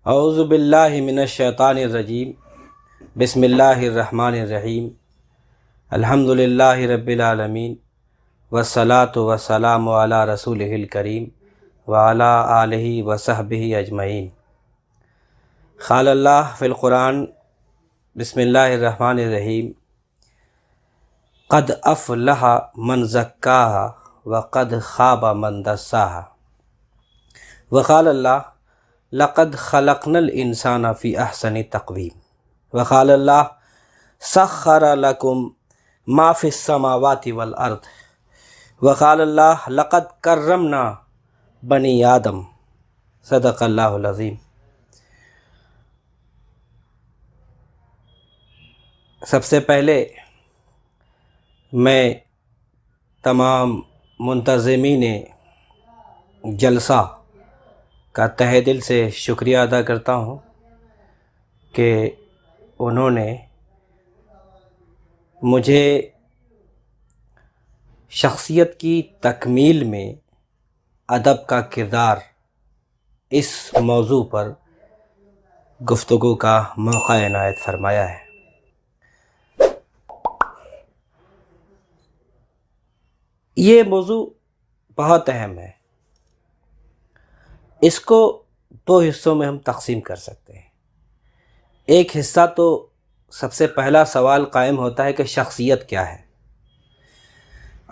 اعوذ باللہ من الشیطان الرجیم بسم اللہ الرحمن الرحیم الحمد للہ رب العالمین والصلاة والسلام علی رسولہ الکریم وعلی آلہ وصحبہ اجمعین۔ قال اللہ فی القرآن بسم اللہ الرحمن الرحیم قد افلح من زکاہا وقد خاب من دساہا۔ وقال اللہ لقد خلقنا الانسان فی احسن تقویم۔ وقال اللہ سخر لکم ما فی السماوات والارض۔ وقال اللہ لقد کرمنا بنی آدم۔ صدق اللہ العظیم۔ سب سے پہلے میں تمام منتظمین جلسہ کا تہہ دل سے شکریہ ادا کرتا ہوں کہ انہوں نے مجھے شخصیت کی تکمیل میں ادب کا کردار اس موضوع پر گفتگو کا موقع عنایت فرمایا ہے۔ یہ موضوع بہت اہم ہے۔ اس کو دو حصوں میں ہم تقسیم کر سکتے ہیں۔ ایک حصہ تو سب سے پہلا سوال قائم ہوتا ہے کہ شخصیت کیا ہے،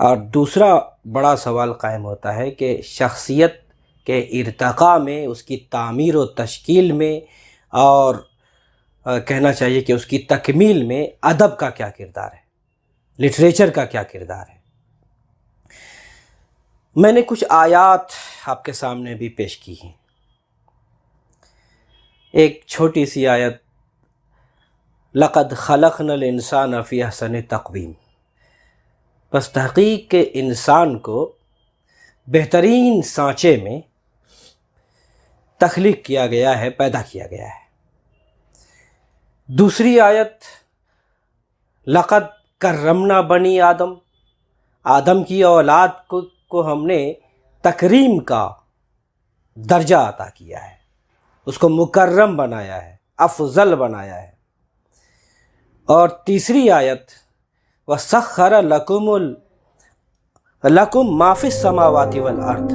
اور دوسرا بڑا سوال قائم ہوتا ہے کہ شخصیت کے ارتقاء میں، اس کی تعمیر و تشکیل میں، اور کہنا چاہیے کہ اس کی تکمیل میں ادب کا کیا کردار ہے، لٹریچر کا کیا کردار ہے۔ میں نے کچھ آیات آپ کے سامنے بھی پیش کی ہیں۔ ایک چھوٹی سی آیت لقد خلقنا الانسان فی احسن تقویم۔ بس تحقیق کے انسان کو بہترین سانچے میں تخلیق کیا گیا ہے، پیدا کیا گیا ہے۔ دوسری آیت لقد کرمنا بنی آدم۔ آدم کی اولاد کو ہم نے تکریم کا درجہ عطا کیا ہے، اس کو مکرم بنایا ہے، افضل بنایا ہے۔ اور تیسری آیت وَسَخَّرَ لَكُم مَا فِي السَّمَاوَاتِ وَالْأَرْضِ۔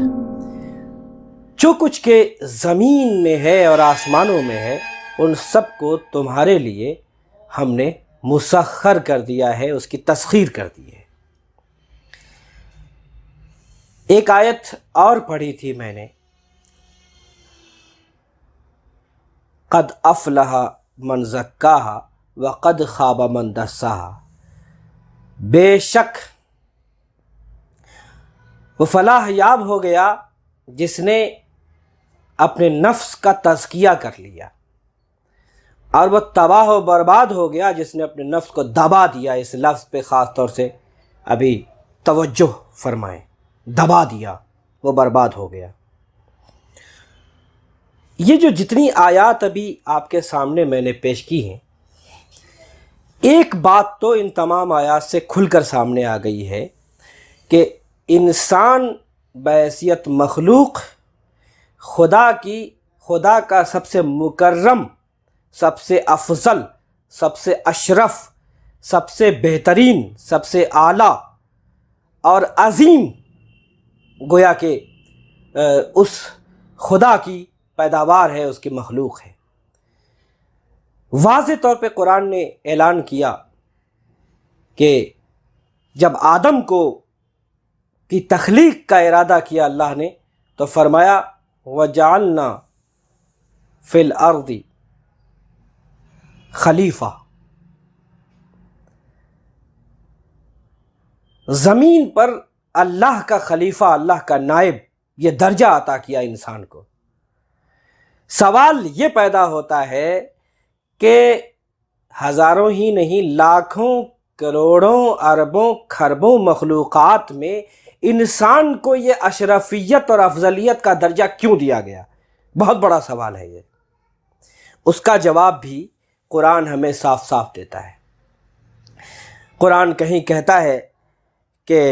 جو کچھ کے زمین میں ہے اور آسمانوں میں ہے، ان سب کو تمہارے لیے ہم نے مسخر کر دیا ہے، اس کی تسخیر کر دی ہے۔ ایک آیت اور پڑھی تھی میں نے، قد افلح من زکاہا وقد خاب من دساہا۔ بے شک وہ فلاح یاب ہو گیا جس نے اپنے نفس کا تزکیہ کر لیا، اور وہ تباہ و برباد ہو گیا جس نے اپنے نفس کو دبا دیا۔ اس لفظ پہ خاص طور سے ابھی توجہ فرمائیں، دبا دیا، وہ برباد ہو گیا۔ یہ جو جتنی آیات ابھی آپ کے سامنے میں نے پیش کی ہیں، ایک بات تو ان تمام آیات سے کھل کر سامنے آ گئی ہے کہ انسان بحیثیت مخلوق خدا کا سب سے مکرم، سب سے افضل، سب سے اشرف، سب سے بہترین، سب سے اعلیٰ اور عظیم گویا کہ اس خدا کی پیداوار ہے، اس کی مخلوق ہے۔ واضح طور پہ قرآن نے اعلان کیا کہ جب آدم کی تخلیق کا ارادہ کیا اللہ نے، تو فرمایا وَجَعَلْنَا فِي الْأَرْضِ خلیفہ۔ زمین پر اللہ کا خلیفہ، اللہ کا نائب، یہ درجہ عطا کیا انسان کو۔ سوال یہ پیدا ہوتا ہے کہ ہزاروں ہی نہیں، لاکھوں، کروڑوں، اربوں، کھربوں مخلوقات میں انسان کو یہ اشرفیت اور افضلیت کا درجہ کیوں دیا گیا؟ بہت بڑا سوال ہے یہ۔ اس کا جواب بھی قرآن ہمیں صاف صاف دیتا ہے۔ قرآن کہیں کہتا ہے کہ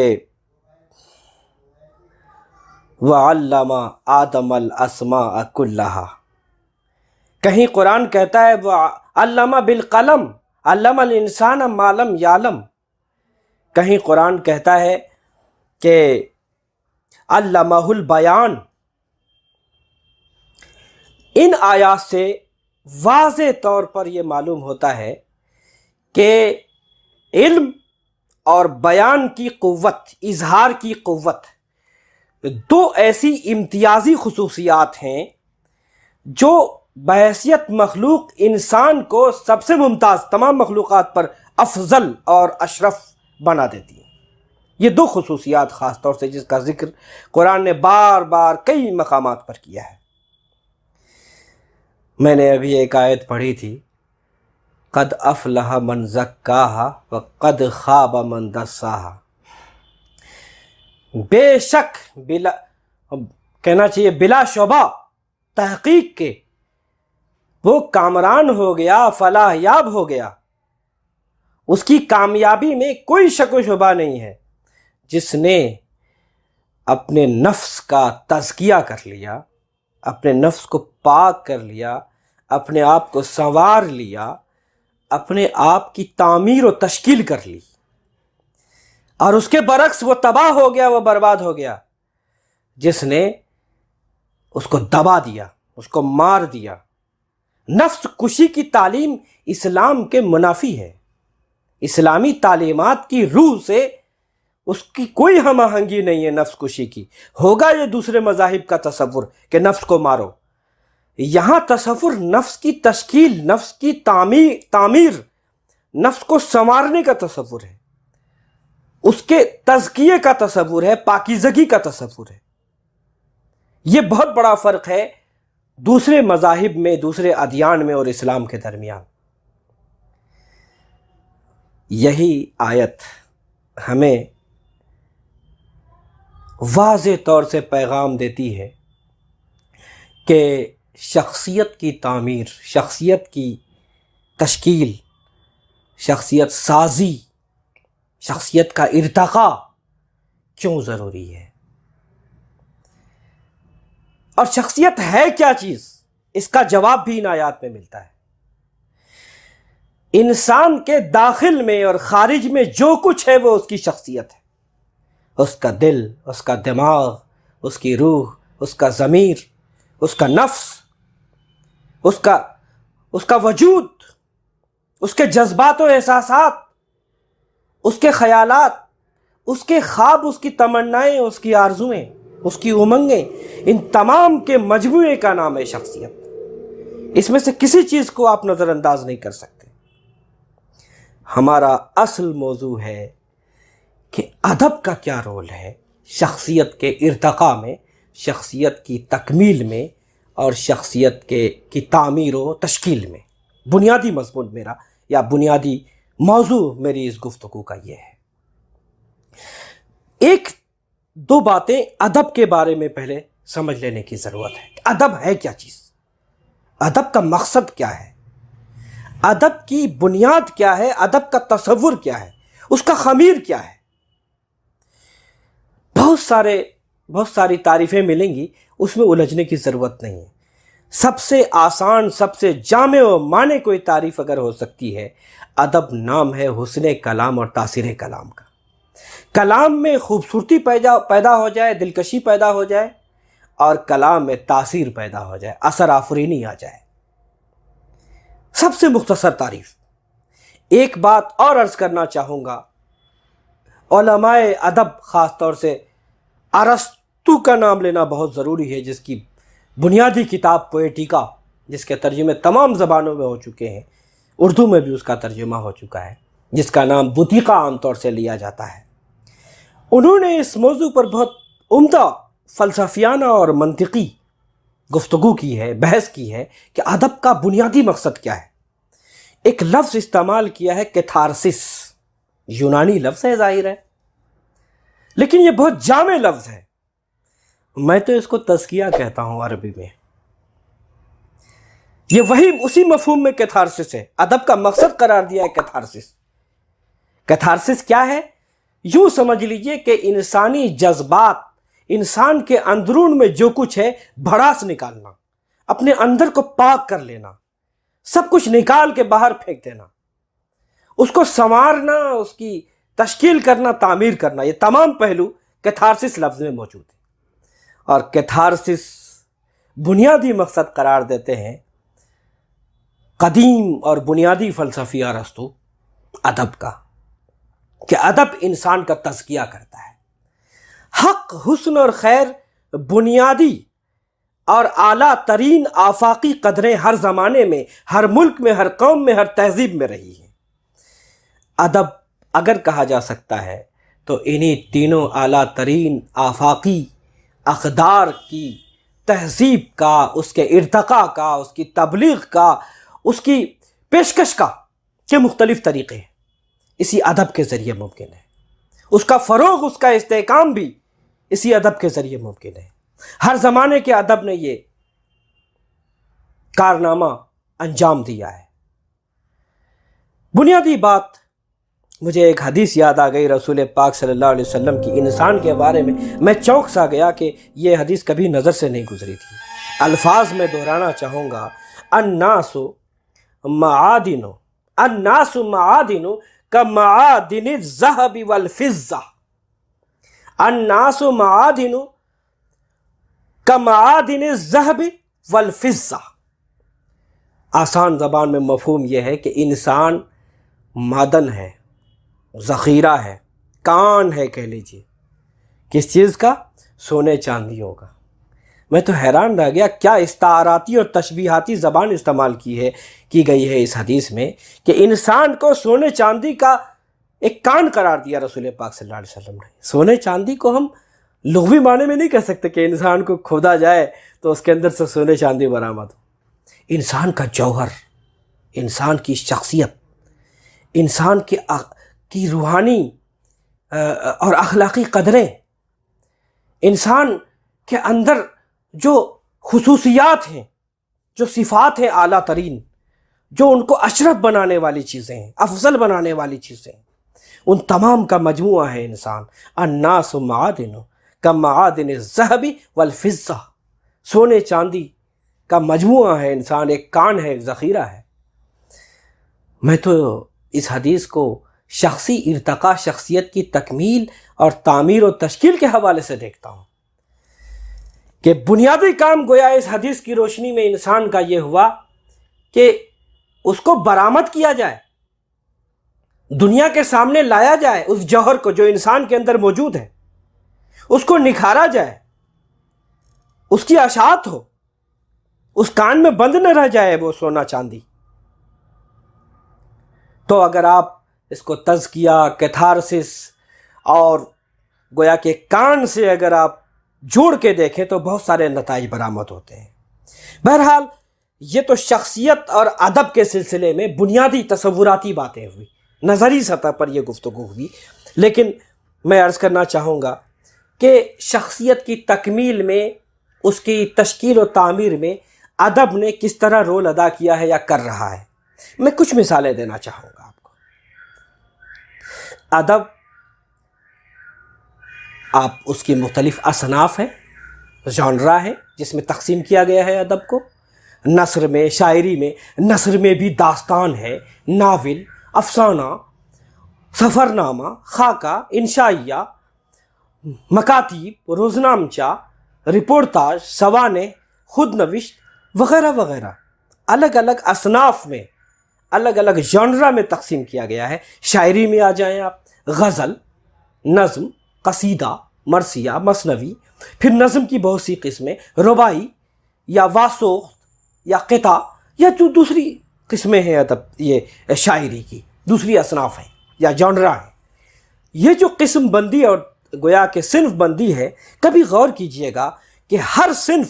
وَعَلَّمَ آدَمَ الْأَسْمَاءَ كُلَّهَا، کہیں قرآن کہتا ہے وہ علم بالقلم علم الانسان ما لم یعلم، کہیں قرآن کہتا ہے کہ علمہ البیان۔ ان آیات سے واضح طور پر یہ معلوم ہوتا ہے کہ علم اور بیان کی قوت، اظہار کی قوت، دو ایسی امتیازی خصوصیات ہیں جو بحیثیت مخلوق انسان کو سب سے ممتاز، تمام مخلوقات پر افضل اور اشرف بنا دیتی ہیں۔ یہ دو خصوصیات خاص طور سے جس کا ذکر قرآن نے بار بار کئی مقامات پر کیا ہے۔ میں نے ابھی ایک آیت پڑھی تھی، قد افلح من زکاہا وقد خاب من دساہا۔ بے شک، بلا کہنا چاہیے بلا شبہ، تحقیق کے وہ کامران ہو گیا، فلاح یاب ہو گیا، اس کی کامیابی میں کوئی شک و شبہ نہیں ہے، جس نے اپنے نفس کا تزکیہ کر لیا، اپنے نفس کو پاک کر لیا، اپنے آپ کو سنوار لیا، اپنے آپ کی تعمیر و تشکیل کر لی، اور اس کے برعکس وہ تباہ ہو گیا، وہ برباد ہو گیا جس نے اس کو دبا دیا، اس کو مار دیا۔ نفس کشی کی تعلیم اسلام کے منافی ہے۔ اسلامی تعلیمات کی روح سے اس کی کوئی ہم آہنگی نہیں ہے نفس کشی کی۔ ہوگا یہ دوسرے مذاہب کا تصور کہ نفس کو مارو، یہاں تصور نفس کی تشکیل، نفس کی تعمیر، نفس کو سنوارنے کا تصور ہے، اس کے تزکیے کا تصور ہے، پاکیزگی کا تصور ہے۔ یہ بہت بڑا فرق ہے دوسرے مذاہب میں، دوسرے ادیان میں اور اسلام کے درمیان۔ یہی آیت ہمیں واضح طور سے پیغام دیتی ہے کہ شخصیت کی تعمیر، شخصیت کی تشکیل، شخصیت سازی، شخصیت کا ارتقاء کیوں ضروری ہے، اور شخصیت ہے کیا چیز، اس کا جواب بھی ان آیات میں ملتا ہے۔ انسان کے داخل میں اور خارج میں جو کچھ ہے وہ اس کی شخصیت ہے، اس کا دل، اس کا دماغ، اس کی روح، اس کا ضمیر، اس کا نفس، اس کا وجود، اس کے جذبات و احساسات، اس کے خیالات، اس کے خواب، اس کی تمنائیں، اس کی آرزویں، اس کی امنگیں، ان تمام کے مجموعے کا نام ہے شخصیت۔ اس میں سے کسی چیز کو آپ نظر انداز نہیں کر سکتے۔ ہمارا اصل موضوع ہے کہ ادب کا کیا رول ہے شخصیت کے ارتقاء میں، شخصیت کی تکمیل میں، اور شخصیت کی تعمیر و تشکیل میں۔ بنیادی مضمون میرا، یا بنیادی موضوع میری اس گفتگو کا یہ ہے۔ ایک دو باتیں ادب کے بارے میں پہلے سمجھ لینے کی ضرورت ہے۔ ادب ہے کیا چیز؟ ادب کا مقصد کیا ہے؟ ادب کی بنیاد کیا ہے؟ ادب کا تصور کیا ہے؟ اس کا خمیر کیا ہے؟ بہت ساری تعریفیں ملیں گی، اس میں الجھنے کی ضرورت نہیں ہے۔ سب سے آسان، سب سے جامع و معنی کوئی تعریف اگر ہو سکتی ہے، ادب نام ہے حسن کلام اور تاثیر کلام کا۔ کلام میں خوبصورتی پیدا ہو جائے، دلکشی پیدا ہو جائے، اور کلام میں تاثیر پیدا ہو جائے، اثر آفرینی آ جائے۔ سب سے مختصر تعریف۔ ایک بات اور عرض کرنا چاہوں گا، علماء ادب خاص طور سے ارسطو کا نام لینا بہت ضروری ہے، جس کی بنیادی کتاب پوئٹیکا، جس کے ترجمے تمام زبانوں میں ہو چکے ہیں، اردو میں بھی اس کا ترجمہ ہو چکا ہے، جس کا نام بوتیقا عام طور سے لیا جاتا ہے۔ انہوں نے اس موضوع پر بہت عمدہ فلسفیانہ اور منطقی گفتگو کی ہے، بحث کی ہے کہ ادب کا بنیادی مقصد کیا ہے۔ ایک لفظ استعمال کیا ہے کیتھارسس، یونانی لفظ ہے ظاہر ہے، لیکن یہ بہت جامع لفظ ہے۔ میں تو اس کو تزکیہ کہتا ہوں عربی میں۔ یہ وہی اسی مفہوم میں کیتھارسس ہے، ادب کا مقصد قرار دیا ہے کیتھارسس۔ کیتھارسس کیا ہے؟ یوں سمجھ لیجئے کہ انسانی جذبات، انسان کے اندرون میں جو کچھ ہے، بھڑاس نکالنا، اپنے اندر کو پاک کر لینا، سب کچھ نکال کے باہر پھینک دینا، اس کو سنوارنا، اس کی تشکیل کرنا، تعمیر کرنا، یہ تمام پہلو کیتھارسس لفظ میں موجود ہیں۔ اور کیتھارسس بنیادی مقصد قرار دیتے ہیں قدیم اور بنیادی فلسفی ارسطو ادب کا، کہ ادب انسان کا تزکیہ کرتا ہے۔ حق، حسن اور خیر بنیادی اور اعلیٰ ترین آفاقی قدریں ہر زمانے میں، ہر ملک میں، ہر قوم میں، ہر تہذیب میں رہی ہیں۔ ادب اگر کہا جا سکتا ہے تو انہی تینوں اعلیٰ ترین آفاقی اقدار کی تہذیب کا، اس کے ارتقاء کا، اس کی تبلیغ کا، اس کی پیشکش کا کے مختلف طریقے ہیں، اسی ادب کے ذریعے ممکن ہے۔ اس کا فروغ، اس کا استحکام بھی اسی ادب کے ذریعے ممکن ہے۔ ہر زمانے کے ادب نے یہ کارنامہ انجام دیا ہے۔ بنیادی بات، مجھے ایک حدیث یاد آ گئی رسول پاک صلی اللہ علیہ وسلم کی انسان کے بارے میں چونک سا گیا کہ یہ حدیث کبھی نظر سے نہیں گزری تھی۔ الفاظ میں دہرانا چاہوں گا، الناس معادن کمعادن الذهب والفضة، الناس معادن کمعادن الذهب والفضة۔ آسان زبان میں مفہوم یہ ہے کہ انسان معدن ہے، ذخیرہ ہے، کان ہے، کہہ لیجیے کس چیز کا؟ سونے چاندیوں کا۔ میں تو حیران رہ گیا، کیا استعاراتی اور تشبیہاتی زبان استعمال کی گئی ہے اس حدیث میں، کہ انسان کو سونے چاندی کا ایک کان قرار دیا رسول پاک صلی اللہ علیہ وسلم نے۔ سونے چاندی کو ہم لغوی معنی میں نہیں کہہ سکتے کہ انسان کو کھودا جائے تو اس کے اندر سے سونے چاندی برآمد ہو۔ انسان کا جوہر، انسان کی شخصیت، انسان کی روحانی اور اخلاقی قدریں، انسان کے اندر جو خصوصیات ہیں، جو صفات ہیں اعلیٰ ترین، جو ان کو اشرف بنانے والی چیزیں ہیں، افضل بنانے والی چیزیں ہیں، ان تمام کا مجموعہ ہے انسان۔ الناس معادن کمعادن الذهب والفضة، سونے چاندی کا مجموعہ ہے انسان، ایک کان ہے، ایک ذخیرہ ہے۔ میں تو اس حدیث کو شخصی ارتقاء، شخصیت کی تکمیل اور تعمیر و تشکیل کے حوالے سے دیکھتا ہوں کہ بنیادی کام گویا اس حدیث کی روشنی میں انسان کا یہ ہوا کہ اس کو برآمد کیا جائے، دنیا کے سامنے لایا جائے، اس جوہر کو جو انسان کے اندر موجود ہے، اس کو نکھارا جائے، اس کی اشاعت ہو، اس کان میں بند نہ رہ جائے وہ سونا چاندی۔ تو اگر آپ اس کو تزکیہ، کیتھارسس اور گویا کہ کان سے اگر آپ جوڑ کے دیکھیں تو بہت سارے نتائج برآمد ہوتے ہیں۔ بہرحال یہ تو شخصیت اور ادب کے سلسلے میں بنیادی تصوراتی باتیں ہوئی، نظری سطح پر یہ گفتگو ہوئی، لیکن میں عرض کرنا چاہوں گا کہ شخصیت کی تکمیل میں، اس کی تشکیل و تعمیر میں ادب نے کس طرح رول ادا کیا ہے یا کر رہا ہے۔ میں کچھ مثالیں دینا چاہوں گا آپ کو۔ ادب، آپ اس کی مختلف اصناف ہیں، ژانرا ہے جس میں تقسیم کیا گیا ہے ادب کو۔ نثر میں، شاعری میں، نثر میں بھی داستان ہے، ناول، افسانہ، سفرنامہ، خاکہ، انشائیہ، مکاتیب، روزنامچہ، رپورتاج، سوانح، خود نوشت وغیرہ وغیرہ، الگ الگ اصناف میں، الگ الگ ژانرا میں تقسیم کیا گیا ہے۔ شاعری میں آ جائیں آپ، غزل، نظم، قصیدہ، مرثیہ، مثنوی، پھر نظم کی بہت سی قسمیں، رباعی یا واسوخت یا قطع، یا جو دوسری قسمیں ہیں ادب یہ شاعری کی، دوسری اصناف ہیں یا ژانرا ہیں۔ یہ جو قسم بندی اور گویا کہ صنف بندی ہے، کبھی غور کیجئے گا کہ ہر صنف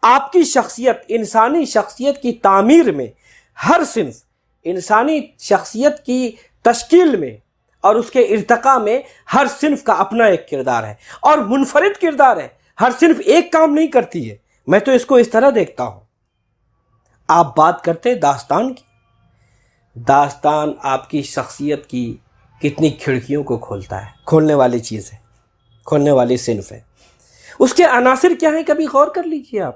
آپ کی شخصیت، انسانی شخصیت کی تعمیر میں، ہر صنف انسانی شخصیت کی تشکیل میں اور اس کے ارتقاء میں ہر صنف کا اپنا ایک کردار ہے اور منفرد کردار ہے۔ ہر صنف ایک کام نہیں کرتی ہے۔ میں تو اس کو اس طرح دیکھتا ہوں، آپ بات کرتے داستان کی، داستان آپ کی شخصیت کی کتنی کھڑکیوں کو کھولتا ہے، کھولنے والی چیز ہے، کھولنے والی صنف ہے۔ اس کے عناصر کیا ہیں، کبھی غور کر لیجیے آپ۔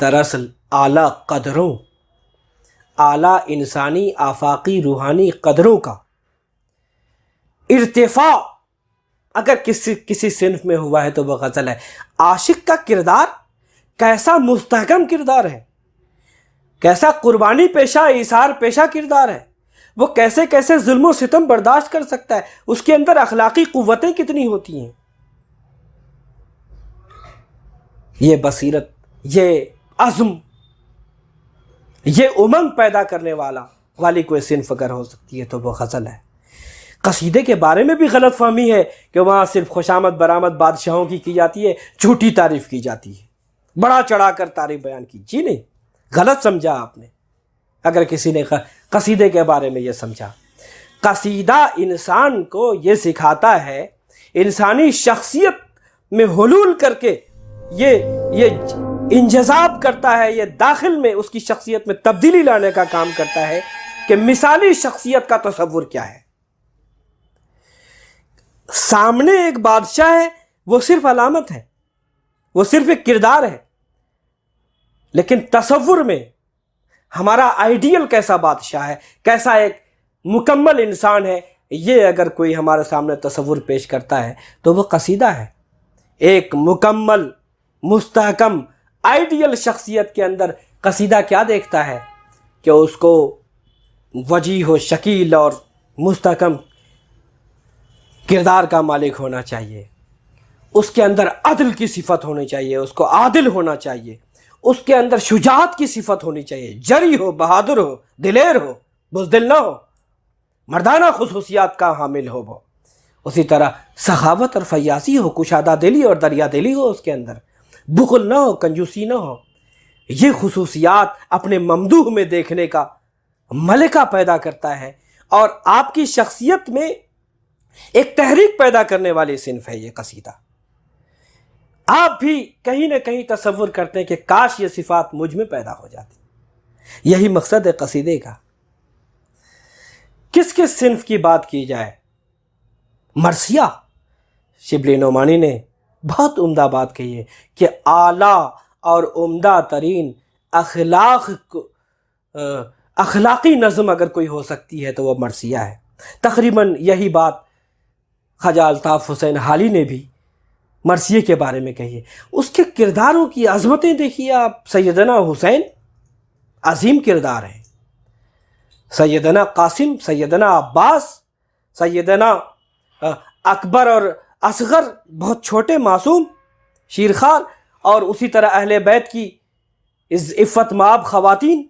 دراصل اعلیٰ قدروں، اعلیٰ انسانی آفاقی روحانی قدروں کا ارتفاع اگر کسی صنف میں ہوا ہے تو وہ غزل ہے۔ عاشق کا کردار کیسا مستحکم کردار ہے، کیسا قربانی پیشہ ایثار پیشہ کردار ہے، وہ کیسے کیسے ظلم و ستم برداشت کر سکتا ہے، اس کے اندر اخلاقی قوتیں کتنی ہوتی ہیں۔ یہ بصیرت، یہ عزم، یہ امنگ پیدا کرنے والی کوئی صنف اگر ہو سکتی ہے تو وہ غزل ہے۔ قصیدے کے بارے میں بھی غلط فہمی ہے کہ وہاں صرف خوشامد برآمد بادشاہوں کی جاتی ہے، جھوٹی تعریف کی جاتی ہے، بڑا چڑھا کر تعریف بیان کی۔ جی نہیں، غلط سمجھا آپ نے اگر کسی نے قصیدے کے بارے میں یہ سمجھا۔ قصیدہ انسان کو یہ سکھاتا ہے، انسانی شخصیت میں حلول کر کے یہ انجذاب کرتا ہے، یہ داخل میں اس کی شخصیت میں تبدیلی لانے کا کام کرتا ہے کہ مثالی شخصیت کا تصور کیا ہے۔ سامنے ایک بادشاہ ہے، وہ صرف علامت ہے، وہ صرف ایک کردار ہے، لیکن تصور میں ہمارا آئیڈیل کیسا بادشاہ ہے، کیسا ایک مکمل انسان ہے، یہ اگر کوئی ہمارے سامنے تصور پیش کرتا ہے تو وہ قصیدہ ہے۔ ایک مکمل مستحکم آئیڈیل شخصیت کے اندر قصیدہ کیا دیکھتا ہے کہ اس کو وجیح و شکیل اور مستحکم کردار کا مالک ہونا چاہیے، اس کے اندر عدل کی صفت ہونی چاہیے، اس کو عادل ہونا چاہیے، اس کے اندر شجاعت کی صفت ہونی چاہیے، جری ہو، بہادر ہو، دلیر ہو، بزدل نہ ہو، مردانہ خصوصیات کا حامل ہو وہ۔ اسی طرح سخاوت اور فیاضی ہو، کشادہ دلی اور دریا دلی ہو، اس کے اندر بخل نہ ہو، کنجوسی نہ ہو۔ یہ خصوصیات اپنے ممدوح میں دیکھنے کا ملکہ پیدا کرتا ہے، اور آپ کی شخصیت میں ایک تحریک پیدا کرنے والی صنف ہے یہ قصیدہ۔ آپ بھی کہیں نہ کہیں تصور کرتے ہیں کہ کاش یہ صفات مجھ میں پیدا ہو جاتی۔ یہی مقصد ہے قصیدے کا۔ کس کس صنف کی بات کی جائے؟ مرثیہ، شبلی نعمانی نے بہت عمدہ بات کہی ہے کہ اعلیٰ اور عمدہ ترین اخلاقی نظم اگر کوئی ہو سکتی ہے تو وہ مرثیہ ہے۔ تقریباً یہی بات خواجہ الطاف حسین حالی نے بھی مرثیے کے بارے میں کہی ہے۔ اس کے کرداروں کی عظمتیں دیکھیے آپ۔ سیدنا حسین عظیم کردار ہیں، سیدنا قاسم، سیدنا عباس، سیدنا اکبر اور اصغر بہت چھوٹے معصوم شیرخوار، اور اسی طرح اہل بیت کی عفت مآب خواتین،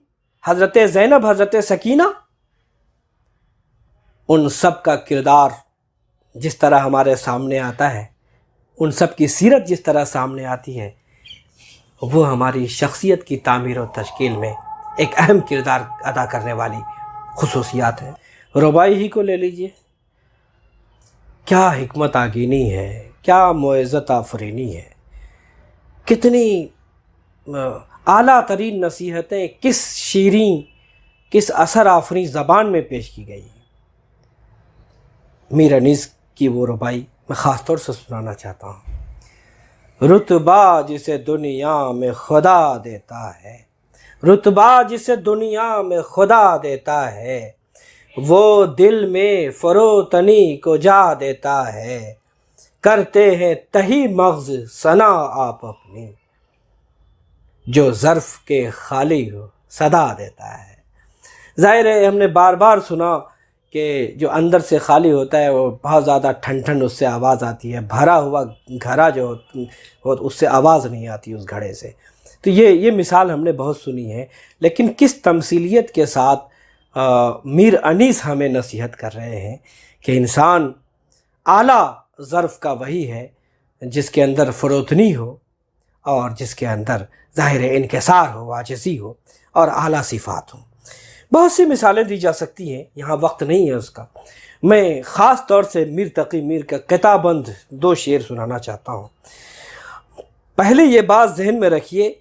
حضرت زینب، حضرت سکینہ، ان سب کا کردار جس طرح ہمارے سامنے آتا ہے، ان سب کی سیرت جس طرح سامنے آتی ہے، وہ ہماری شخصیت کی تعمیر و تشکیل میں ایک اہم کردار ادا کرنے والی خصوصیات ہیں۔ ربائی ہی کو لے لیجئے، کیا حکمت آگینی ہے، کیا معزت آفرینی ہے، کتنی اعلیٰ ترین نصیحتیں کس شیریں، کس اثر آفریں زبان میں پیش کی گئی ہیں۔ میر انیس کی وہ ربائی میں خاص طور سے سنانا چاہتا ہوں۔ رتبہ جسے دنیا میں خدا دیتا ہے، رتبہ جسے دنیا میں خدا دیتا ہے، وہ دل میں فروتنی کو جا دیتا ہے، کرتے ہیں تہی مغز ثنا آپ اپنی، جو ظرف کے خالی ہو صدا دیتا ہے۔ ظاہر ہے ہم نے بار بار سنا کہ جو اندر سے خالی ہوتا ہے وہ بہت زیادہ ٹھن ٹھن اس سے آواز آتی ہے، بھرا ہوا گھڑا جو ہو اس سے آواز نہیں آتی اس گھڑے سے۔ تو یہ مثال ہم نے بہت سنی ہے، لیکن کس تمثیلیت کے ساتھ میر انیس ہمیں نصیحت کر رہے ہیں کہ انسان اعلیٰ ظرف کا وہی ہے جس کے اندر فروتنی ہو، اور جس کے اندر ظاہر انکسار ہو، عاجزی ہو، اور اعلیٰ صفات ہوں۔ بہت سی مثالیں دی جا سکتی ہیں، یہاں وقت نہیں ہے اس کا۔ میں خاص طور سے میر تقی میر کا قطع بند 2 شعر سنانا چاہتا ہوں۔ پہلے یہ بات ذہن میں رکھیے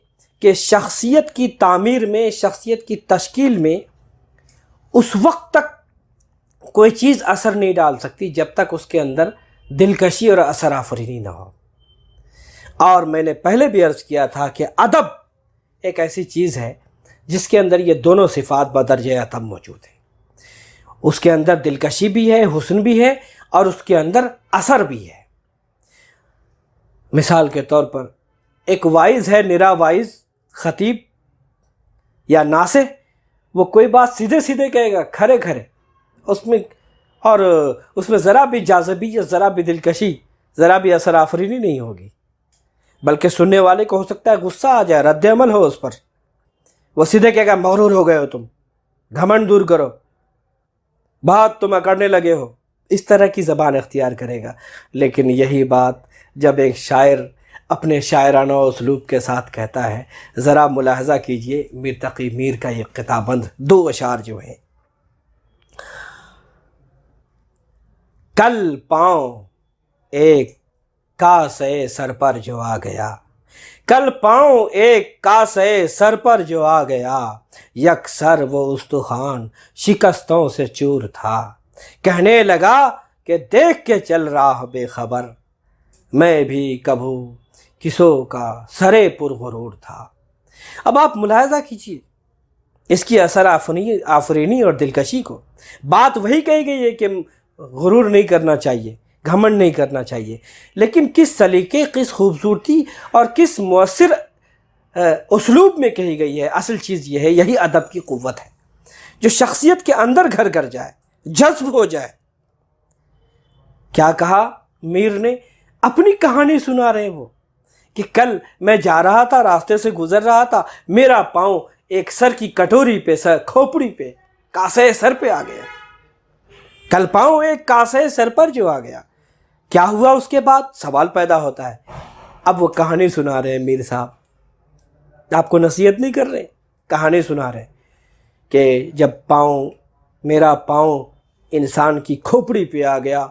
کہ شخصیت کی تعمیر میں، شخصیت کی تشکیل میں اس وقت تک کوئی چیز اثر نہیں ڈال سکتی جب تک اس کے اندر دلکشی اور اثر آفرینی نہ ہو۔ اور میں نے پہلے بھی عرض کیا تھا کہ ادب ایک ایسی چیز ہے جس کے اندر یہ دونوں صفات بدرجہ اتم موجود ہیں. اس کے اندر دلکشی بھی ہے، حسن بھی ہے، اور اس کے اندر اثر بھی ہے. مثال کے طور پر ایک وائز ہے، نرا وائز خطیب یا ناصح، وہ کوئی بات سیدھے سیدھے کہے گا، کھرے کھرے، اس میں ذرا بھی جاذبیت، ذرا بھی دلکشی، ذرا بھی اثر آفرینی نہیں ہوگی، بلکہ سننے والے کو ہو سکتا ہے غصہ آ جائے، رد عمل ہو اس پر. وہ سیدھے کہے گا مغرور ہو گئے ہو تم، گھمنڈ دور کرو، بات تم اکڑنے لگے ہو. اس طرح کی زبان اختیار کرے گا. لیکن یہی بات جب ایک شاعر اپنے شاعرانہ اسلوب کے ساتھ کہتا ہے، ذرا ملاحظہ کیجئے میر تقی میر کا یہ قطع بند 2 اشعار جو ہیں. کل پاؤں ایک کاسے سر پر جو آ گیا، کل پاؤں ایک کاسے سر پر جو آ گیا، یک سر وہ استخوان شکستوں سے چور تھا، کہنے لگا کہ دیکھ کے چل رہا بے خبر، میں بھی کبھو کسوں کا سرے پر غرور تھا. اب آپ ملاحظہ کیجئے اس کی اثر آفرینی اور دلکشی کو. بات وہی کہی گئی ہے کہ غرور نہیں کرنا چاہیے، گھمنڈ نہیں کرنا چاہیے، لیکن کس سلیقے، کس خوبصورتی اور کس مؤثر اسلوب میں کہی گئی ہے. اصل چیز یہ ہے، یہی ادب کی قوت ہے جو شخصیت کے اندر گھر کر جائے، جذب ہو جائے. کیا کہا میر نے؟ اپنی کہانی سنا رہے وہ کہ کل میں جا رہا تھا، راستے سے گزر رہا تھا، میرا پاؤں ایک سر کی کٹوری پہ، کھوپڑی پہ، کاسے سر پہ آ گیا. کل پاؤں ایک کاسے سر پر جو آ گیا. کیا ہوا اس کے بعد؟ سوال پیدا ہوتا ہے. اب وہ کہانی سنا رہے ہیں میر صاحب، آپ کو نصیحت نہیں کر رہے، کہانی سنا رہے کہ جب میرا پاؤں انسان کی کھوپڑی پہ آ گیا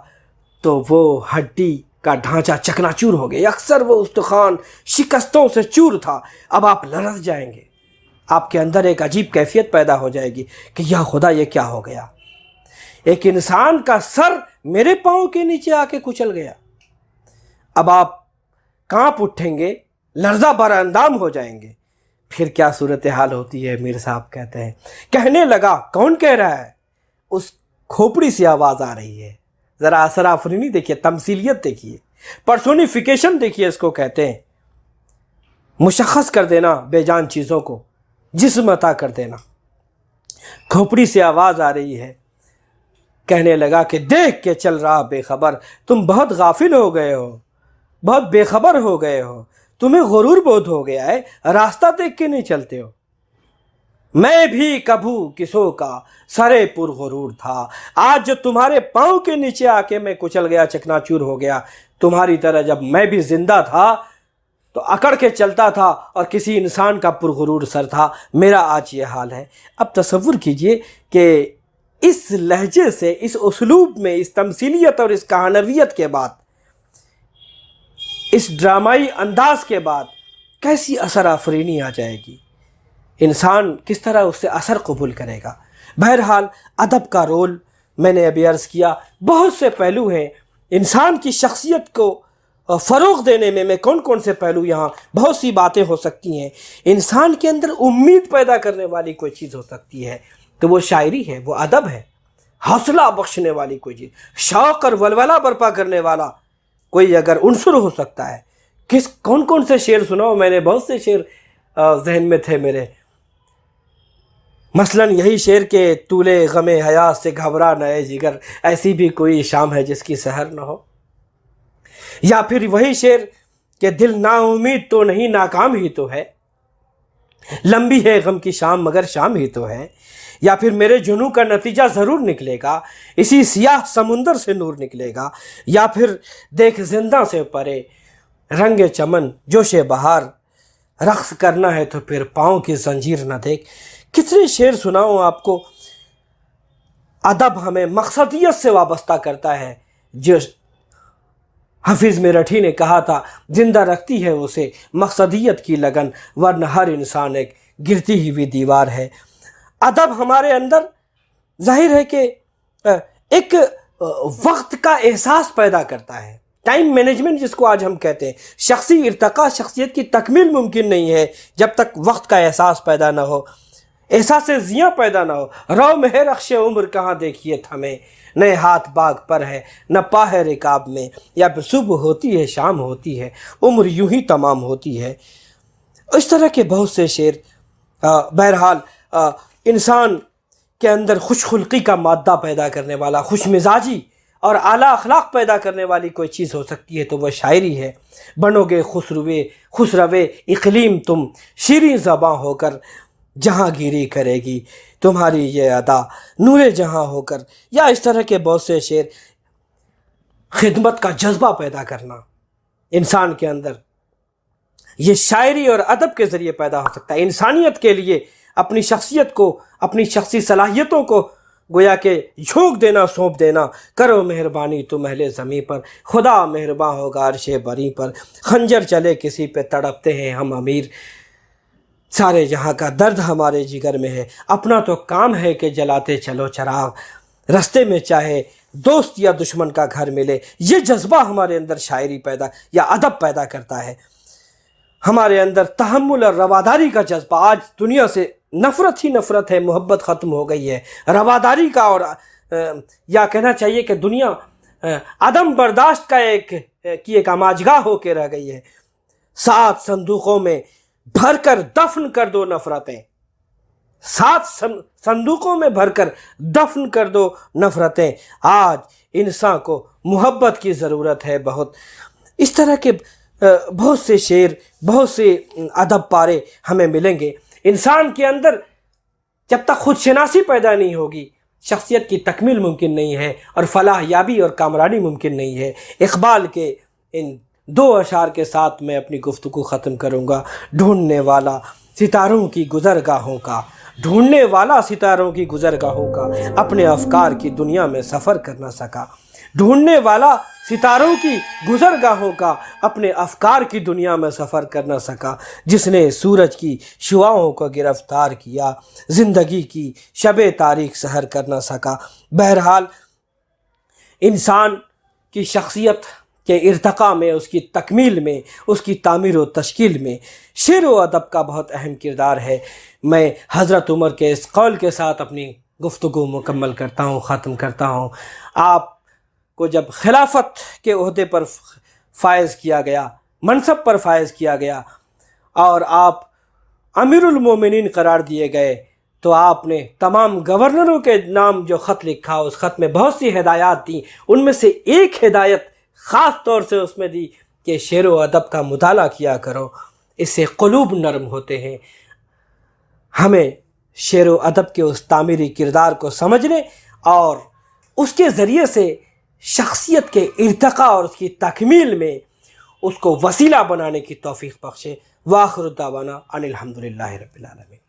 تو وہ ہڈی کا ڈھانچہ چکنا چور ہو گیا، اکثر وہ استخوان شکستوں سے چور تھا. اب آپ لرز جائیں گے، آپ کے اندر ایک عجیب کیفیت پیدا ہو جائے گی کہ یا خدا یہ کیا ہو گیا، ایک انسان کا سر میرے پاؤں کے نیچے آ کے کچل گیا. اب آپ کانپ اٹھیں گے، لرزہ بر اندام ہو جائیں گے. پھر کیا صورتحال ہوتی ہے؟ میر صاحب کہتے ہیں، کہنے لگا. کون کہہ رہا ہے؟ اس کھوپڑی سے آواز آ رہی ہے. ذرا اثر آفرینی دیکھیے، تمثیلیت دیکھیے، پرسونیفیکیشن دیکھیے. اس کو کہتے ہیں مشخص کر دینا بے جان چیزوں کو، جسم عطا کر دینا. کھوپڑی سے آواز آ رہی ہے، کہنے لگا کہ دیکھ کے چل رہا بے خبر، تم بہت غافل ہو گئے ہو، بہت بے خبر ہو گئے ہو، تمہیں غرور بہت ہو گیا ہے، راستہ دیکھ کے نہیں چلتے ہو. میں بھی کبھو کسوں کا سرے پر غرور تھا، آج جو تمہارے پاؤں کے نیچے آ کے میں کچل گیا، چکناچور ہو گیا. تمہاری طرح جب میں بھی زندہ تھا تو اکڑ کے چلتا تھا اور کسی انسان کا پرغرور سر تھا. میرا آج یہ حال ہے. اب تصور کیجئے کہ اس لہجے سے، اس اسلوب میں، اس تمثیلیت اور اس کہانویت کے بعد، اس ڈرامائی انداز کے بعد کیسی اثر آفرینی آ جائے گی. انسان کس طرح اس سے اثر قبول کرے گا. بہرحال ادب کا رول میں نے ابھی عرض کیا، بہت سے پہلو ہیں. انسان کی شخصیت کو فروغ دینے میں کون سے پہلو، یہاں بہت سی باتیں ہو سکتی ہیں. انسان کے اندر امید پیدا کرنے والی کوئی چیز ہو سکتی ہے تو وہ شاعری ہے، وہ ادب ہے. حوصلہ بخشنے والی کوئی چیز، شوق اور ولولہ برپا کرنے والا کوئی اگر عنصر ہو سکتا ہے. کون سے شعر سناؤ؟ میں نے بہت سے شعر ذہن میں تھے میرے. مثلا یہی شعر کہ طول غم حیات سے گھبرا نہ اے جگر، ایسی بھی کوئی شام ہے جس کی سحر نہ ہو. یا پھر وہی شعر کہ دل نا امید تو نہیں، ناکام ہی تو ہے، لمبی ہے غم کی شام مگر شام ہی تو ہے. یا پھر میرے جنوں کا نتیجہ ضرور نکلے گا، اسی سیاہ سمندر سے نور نکلے گا. یا پھر دیکھ زندہ سے پرے رنگ چمن جوش بہار، رقص کرنا ہے تو پھر پاؤں کی زنجیر نہ دیکھ. کتنے شعر سناؤں آپ کو. ادب ہمیں مقصدیت سے وابستہ کرتا ہے. جو حافظ میرٹھی نے کہا تھا، زندہ رکھتی ہے اسے مقصدیت کی لگن، ورنہ ہر انسان ایک گرتی ہوئی دیوار ہے. ادب ہمارے اندر ظاہر ہے کہ ایک وقت کا احساس پیدا کرتا ہے، ٹائم مینجمنٹ جس کو آج ہم کہتے ہیں، شخصی ارتقاء، شخصیت کی تکمیل ممکن نہیں ہے جب تک وقت کا احساس پیدا نہ ہو، احساس زیاں پیدا نہ ہو۔ رو مہر رخش عمر کہاں دیکھیے ہمیں، نئے ہاتھ باغ پر ہے نہ پا ہے رکاب میں، یا پھر صبح ہوتی ہے شام ہوتی ہے، عمر یوں ہی تمام ہوتی ہے۔ اس طرح کے بہت سے شعر۔ بہرحال انسان کے اندر خوش خلقی کا مادہ پیدا کرنے والا، خوش مزاجی اور اعلیٰ اخلاق پیدا کرنے والی کوئی چیز ہو سکتی ہے تو وہ شاعری ہے۔ بنو گے خسروے اقلیم تم، شیریں زباں ہو کر جہاں گیری کرے گی تمہاری یہ ادا، نور جہاں ہو کر، یا اس طرح کے بہت سے شعر۔ خدمت کا جذبہ پیدا کرنا انسان کے اندر، یہ شاعری اور ادب کے ذریعے پیدا ہو سکتا ہے۔ انسانیت کے لیے اپنی شخصیت کو، اپنی شخصی صلاحیتوں کو گویا کہ جھونک دینا، سونپ دینا۔ کرو مہربانی تم اہل زمیں پر، خدا مہرباں ہوگا عرش بری پر، خنجر چلے کسی پہ تڑپتے ہیں ہم امیر، سارے جہاں کا درد ہمارے جگر میں ہے، اپنا تو کام ہے کہ جلاتے چلو چراغ، رستے میں چاہے دوست یا دشمن کا گھر ملے۔ یہ جذبہ ہمارے اندر شاعری پیدا یا ادب پیدا کرتا ہے۔ ہمارے اندر تحمل اور رواداری کا جذبہ، آج دنیا سے نفرت ہی نفرت ہے، محبت ختم ہو گئی ہے، رواداری کا اور یا کہنا چاہیے کہ دنیا عدم برداشت کا ایک اماجگاہ ہو کے رہ گئی ہے۔ 7 صندوقوں میں بھر کر دفن کر دو نفرتیں، 7 صندوقوں میں بھر کر دفن کر دو نفرتیں، آج انسان کو محبت کی ضرورت ہے بہت۔ اس طرح کے بہت سے شعر، بہت سے ادب پارے ہمیں ملیں گے۔ انسان کے اندر جب تک خود شناسی پیدا نہیں ہوگی، شخصیت کی تکمیل ممکن نہیں ہے، اور فلاح یابی اور کامرانی ممکن نہیں ہے۔ اقبال کے ان 2 اشعار کے ساتھ میں اپنی گفتگو ختم کروں گا۔ ڈھونڈنے والا ستاروں کی گزرگاہوں کا، ڈھونڈنے والا ستاروں کی گزرگاہوں کا، اپنے افکار کی دنیا میں سفر کر نہ سکا۔ ڈھونڈنے والا ستاروں کی گزرگاہوں کا، اپنے افکار کی دنیا میں سفر کر نہ سکا۔ جس نے سورج کی شعاعوں کو گرفتار کیا، زندگی کی شب تاریک سحر کر نہ سکا۔ بہرحال انسان کی شخصیت کے ارتقاء میں، اس کی تکمیل میں، اس کی تعمیر و تشکیل میں شعر و ادب کا بہت اہم کردار ہے۔ میں حضرت عمر کے اس قول کے ساتھ اپنی گفتگو مکمل کرتا ہوں، ختم کرتا ہوں۔ آپ کو جب خلافت کے عہدے پر فائز کیا گیا، منصب پر فائز کیا گیا، اور آپ امیر المومنین قرار دیے گئے، تو آپ نے تمام گورنروں کے نام جو خط لکھا، اس خط میں بہت سی ہدایات دیں۔ ان میں سے ایک ہدایت خاص طور سے اس میں دی کہ شعر و ادب کا مطالعہ کیا کرو، اس سے قلوب نرم ہوتے ہیں۔ ہمیں شعر و ادب کے اس تعمیری کردار کو سمجھنے اور اس کے ذریعے سے شخصیت کے ارتقاء اور اس کی تکمیل میں اس کو وسیلہ بنانے کی توفیق بخشے۔ وآخر دعوانا ان الحمدللہ رب العالمین۔